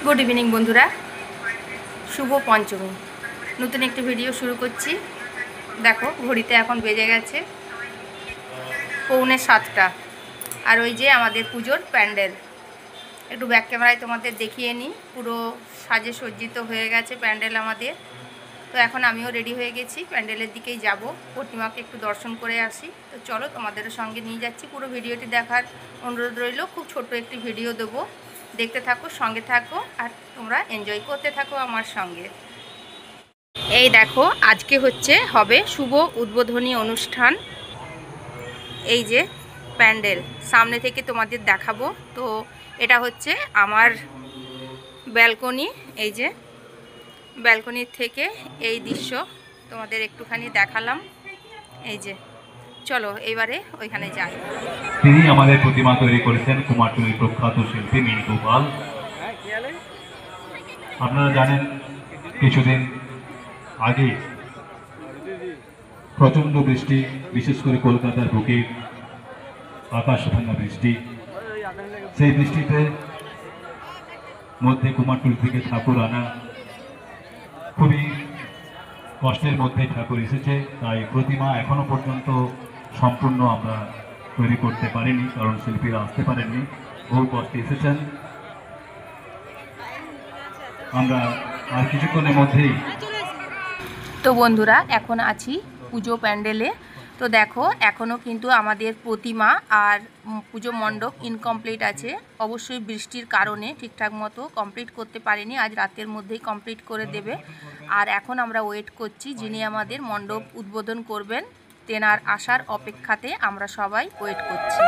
Good evening বন্ধুরা, শুভ পঞ্চমী। নতুন একটি ভিডিও শুরু করছি। দেখো ঘড়িতে এখন বেজে গেছে 6:45। আর ওই যে আমাদের পুজোর প্যান্ডেল, একটু ব্যাক ক্যামেরায় তোমাদের দেখিয়ে নিই। পুরো সাজে সজ্জিত হয়ে গেছে প্যান্ডেল আমাদের। তো এখন আমিও রেডি হয়ে গেছি, প্যান্ডেলের দিকেই যাব, প্রতিমাকে একটু দর্শন করে আসি। তো চলো তোমাদেরও সঙ্গে নিয়ে যাচ্ছি। পুরো ভিডিওটি দেখার অনুরোধ রইল। খুব ছোট্ট একটি ভিডিও দেবো, দেখতে থাকো, সঙ্গে থাকো, আর তোমরা এনজয় করতে থাকো আমার সঙ্গে। এই দেখো আজকে হবে শুভ উদ্বোধনী অনুষ্ঠান। এই যে প্যান্ডেল সামনে থেকে তোমাদের দেখাবো। তো এটা হচ্ছে আমার ব্যালকনি। এই যে ব্যালকনির থেকে এই দৃশ্য তোমাদের একটুখানি দেখালাম। এই যে চলো এবারে ওইখানে যাই। তিনি আমাদের প্রতিমা তৈরি করেছেন কুমারটুলির প্রখ্যাত শিল্পী মিন্টু পাল। আপনারা জানেন কিছুদিন আগে প্রচণ্ড বৃষ্টি, বিশেষ করে কলকাতার বুকে আকাশ ভাঙা বৃষ্টি। সেই বৃষ্টিতে মধ্যে কুমারটুলি থেকে ঠাকুর আনা খুবই কষ্টের মধ্যে ঠাকুর এসেছে। তাই প্রতিমা এখনো পর্যন্ত সম্পূর্ণ আমরা তৈরি করতে পারিনি, কারণ শিল্পীরা আসতে পারেননি, বহু কষ্টে এসেছেন। আমরা আর কিছুক্ষণের মধ্যেই। তো বন্ধুরা এখন আছি পুজো প্যান্ডেলে। তো দেখো এখনও কিন্তু আমাদের প্রতিমা আর পুজো মণ্ডপ ইনকমপ্লিট আছে। অবশ্যই বৃষ্টির কারণে ঠিকঠাক মতো কমপ্লিট করতে পারিনি, আজ রাতের মধ্যেই কমপ্লিট করে দেবে। আর এখন আমরা ওয়েট করছি যিনি আমাদের মণ্ডপ উদ্বোধন করবেন, তেনার আসার অপেক্ষাতে আমরা সবাই ওয়েট করছি।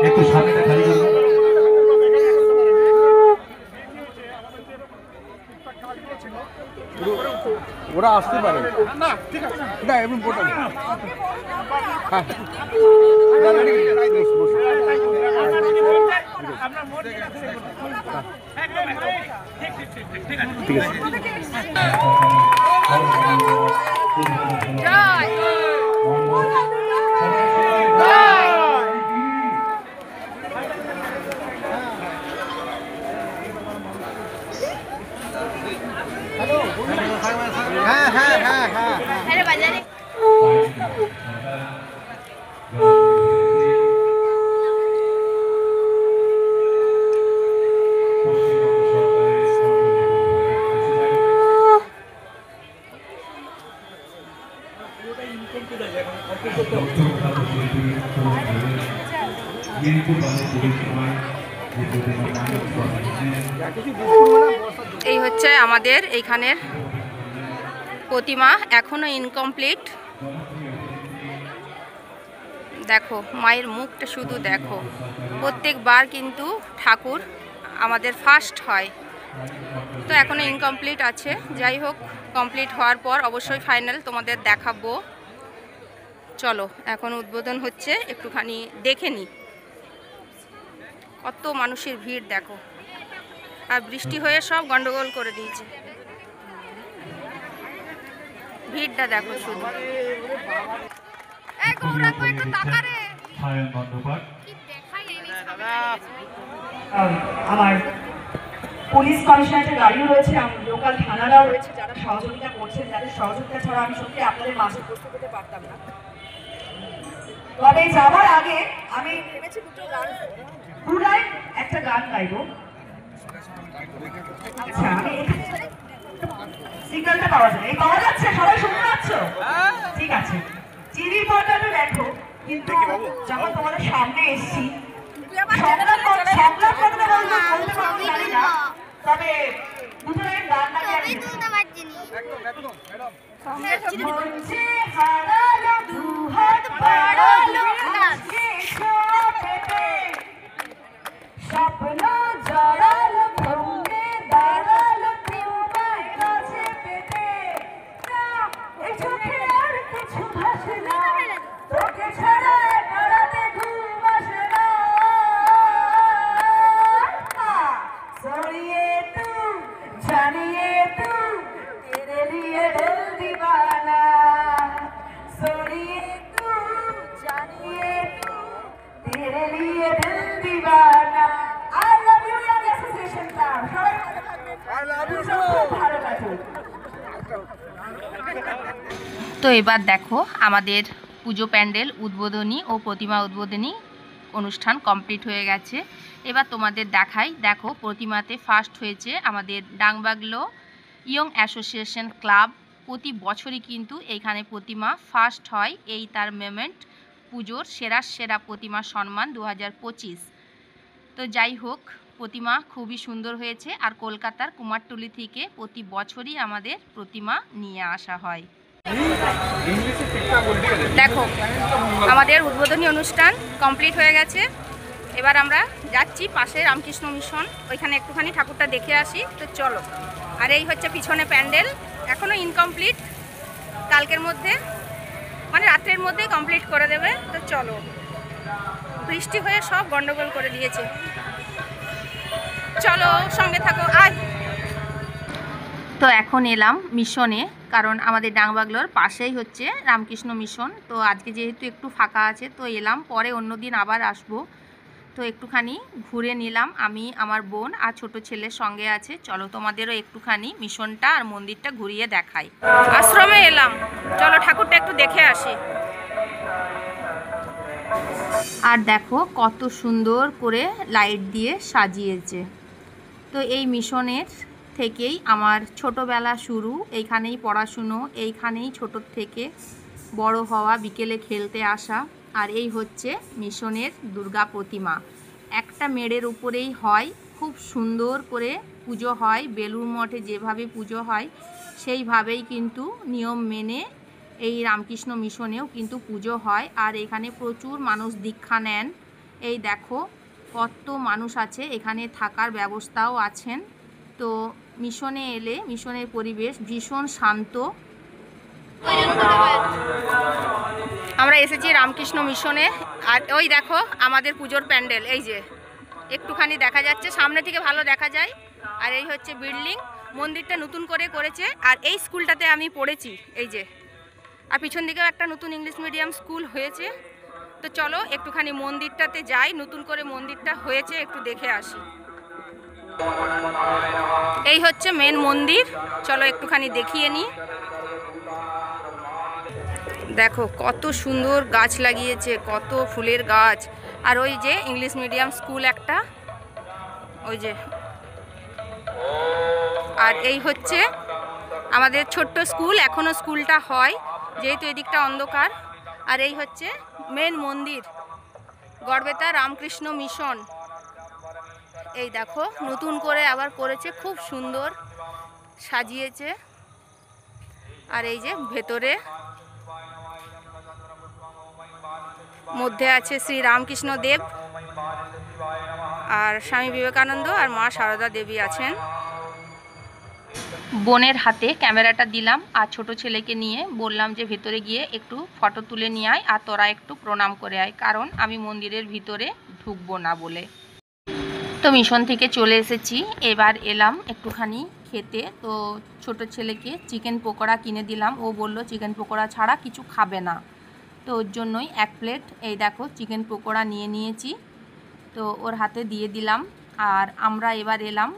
একটু সামনেটা খালি করুন। ওরা আসতে পারে না, ঠিক আছে না, এমন বোটা না। হ্যাঁ ঠিক আছে। হ্যাঁ হ্যাঁ হ্যাঁ হ্যাঁ হ্যালো বাজারে। এই হচ্ছে আমাদের এইখানের প্রতিমা, এখনো ইনকমপ্লিট। দেখো মায়ের মুখটা শুধু দেখো। প্রত্যেকবার কিন্তু ঠাকুর আমাদের ফার্স্ট হয়, তো এখনো ইনকমপ্লিট আছে। যাই হোক, কমপ্লিট হওয়ার পর অবশ্যই ফাইনাল তোমাদের দেখাবো। চলো এখন উদ্বোধন হচ্ছে, একটুখানি দেখে নিই। কত মানুষের ভিড় দেখো, আর বৃষ্টি হয়ে সব গন্ডগোল করে দিয়েছে। ভিড়টা দেখো শুধু। আমার পুলিশ কমিশনারের গাড়িও রয়েছে, লোকাল থানারাও রয়েছে যারা সহযোগিতা করছেন, যাদের সহযোগিতা ছাড়া আমি সত্যি আপনাদের মাঝে উপস্থিত হতে পারতাম না। তবে যাওয়ার আগে আমি ভেবেছি দুটো গান, একটা গান গাইবো। আচ্ছা আমি সিগন্যালটা পাওয়া যাবে, পাওয়া যাচ্ছে, সবাই শুনতে পাচ্ছ? ঠিক আছে, টিভির পর্দাটা দেখো। কিন্তু যখন তোমাদের সামনে এসছি তবে দুটো লাইন গান লাগে আমি স্বপ্ন জড়ালো ভঙ্গে দাঁড়ালো তোমায় কাছে পেতে, এই চোখে আর কিছু ভাসে না, তোকে ছাড়া দাঁড়াতে ঘুম আসে না। তো এবার দেখো আমাদের পুজো প্যান্ডেল উদ্বোধনী ও প্রতিমা উদ্বোধনী অনুষ্ঠান কমপ্লিট হয়ে গেছে। এবার তোমাদের দেখাই। দেখো প্রতিমাতে ফার্স্ট হয়েছে আমাদের ডাংবাগলো ইয়ং অ্যাসোসিয়েশন ক্লাব। প্রতি বছরই কিন্তু এইখানে প্রতিমা ফার্স্ট হয়, এই তার মোমেন্ট পুজোর সেরা প্রতিমা সম্মান 2025। তো যাই হোক, প্রতিমা খুবই সুন্দর হয়েছে। আর কলকাতার কুমারটুলি থেকে প্রতি বছরই আমাদের প্রতিমা নিয়ে আসা হয়। দেখো আমাদের উদ্বোধনী অনুষ্ঠান কমপ্লিট হয়ে গেছে। এবার আমরা যাচ্ছি পাশে রামকৃষ্ণ মিশন, ওইখানে একটুখানি ঠাকুরটা দেখে আসি। তো চলো। আর এই হচ্ছে পিছনে প্যান্ডেল, এখনও ইনকমপ্লিট, কালকের মধ্যে মানে রাত্রের মধ্যেই কমপ্লিট করে দেবে। তো চলো, বৃষ্টি হয়ে সব গন্ডগোল করে দিয়েছে। চলো সঙ্গে থাকো। আয়। তো এখন এলাম মিশনে, কারণ আমাদের ডাংবাগলোর পাশেই হচ্ছে রামকৃষ্ণ মিশন। তো আজকে যেহেতু একটু ফাঁকা আছে তো এলাম, পরে অন্য দিন আবার আসবো। তো একটুখানি ঘুরে নিলাম, আমি আমার বোন আর ছোট ছেলের সঙ্গে আছে। চলো তোমাদেরও একটুখানি মিশনটা আর মন্দিরটা ঘুরিয়ে দেখাই। আশ্রমে এলাম, চলো ঠাকুরটা একটু দেখে আসি। আর দেখো কত সুন্দর করে লাইট দিয়ে সাজিয়েছে। তো এই মিশনের থেকেই আমার ছোটোবেলা শুরু, এইখানেই পড়াশুনো, এইখানেই ছোটোর থেকে বড় হওয়া, বিকেলে খেলতে আসা। আর এই হচ্ছে মিশনের দুর্গা প্রতিমা, একটা মেড়ের উপরেই হয়, খুব সুন্দর করে পুজো হয়। বেলুড় মঠে যেভাবে পুজো হয় সেইভাবেই কিন্তু নিয়ম মেনে এই রামকৃষ্ণ মিশনেও কিন্তু পুজো হয়। আর এখানে প্রচুর মানুষ দীক্ষা নেন। এই দেখো কত মানুষ আছে, এখানে থাকার ব্যবস্থাও আছেন। তো মিশনে এলে মিশনের পরিবেশ ভীষণ শান্ত। আমরা এসেছি রামকৃষ্ণ মিশনে। আর ওই দেখো আমাদের পুজোর প্যান্ডেল, এই যে একটুখানি দেখা যাচ্ছে, সামনে থেকে ভালো দেখা যায়। আর এই হচ্ছে বিল্ডিং, মন্দিরটা নতুন করে করেছে। আর এই স্কুলটাতে আমি পড়েছি, এই যে। আর পিছন দিকেও একটা নতুন ইংলিশ মিডিয়াম স্কুল হয়েছে। তো চলো একটুখানি মন্দিরটাতে যাই, নতুন করে মন্দিরটা হয়েছে, একটু দেখে আসি। এই হচ্ছে মেন মন্দির, চলো একটুখানি দেখিয়ে নিই। দেখো কত সুন্দর গাছ লাগিয়েছে, কত ফুলের গাছ। আর ওই যে ইংলিশ মিডিয়াম স্কুল একটা, ওই যে। আর এই হচ্ছে আমাদের ছোট্ট স্কুল, এখনও স্কুলটা হয় যেহেতু এদিকটা অন্ধকার। আর এই হচ্ছে মেন মন্দির, গড়বেতা রামকৃষ্ণ মিশন। এই দেখো নতুন করে আবার করেছে, খুব সুন্দর সাজিয়েছে। আর এই যে ভেতরে মধ্যে আছে শ্রী রামকৃষ্ণ দেব আর স্বামী বিবেকানন্দ আর মা সারদা দেবী আছেন। বোনের হাতে ক্যামেরাটা দিলাম আর ছোট ছেলেকে নিয়ে বললাম যে ভেতরে গিয়ে একটু ফটো তুলে নিয়ে আয় আর তোরা একটু প্রণাম করে আয়, কারণ আমি মন্দিরের ভিতরে ঢুকবো না বলে। তো মিশন থেকে চলে এসেছি, এবার এলাম একটুখানি খেতে। তো ছোট ছেলেকে চিকেন পকোড়া কিনে দিলাম, ও বলল চিকেন পকোড়া ছাড়া কিছু খাবে না। তো ওর জন্যই এক প্লেট এই দেখো চিকেন পকোড়া নিয়ে নিয়েছি, তো ওর হাতে দিয়ে দিলাম। আর আমরা এবার এলাম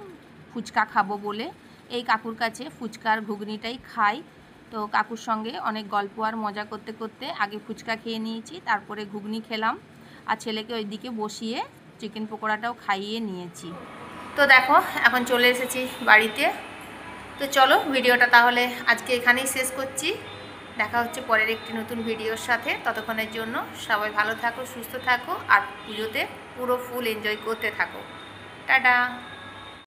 ফুচকা খাবো বলে, এই কাকুর কাছে ফুচকার ঘুগনিটাই খাই। তো কাকুর সঙ্গে অনেক গল্প আর মজা করতে করতে আগে ফুচকা খেয়ে নিয়েছি, তারপরে ঘুগনি খেলাম। আর ছেলেকে ওইদিকে বসিয়ে চিকেন পকোড়াটাও খাইয়ে নিয়েছি। তো দেখো এখন চলে এসেছি বাড়িতে। তো চলো ভিডিওটা তাহলে আজকে এখানেই শেষ করছি। দেখা হচ্ছে পরের একটি নতুন ভিডিওর সাথে। ততক্ষণের জন্য সবাই ভালো থাকো, সুস্থ থাকো আর পুজোতে পুরো ফুল এনজয় করতে থাকো। টাটা।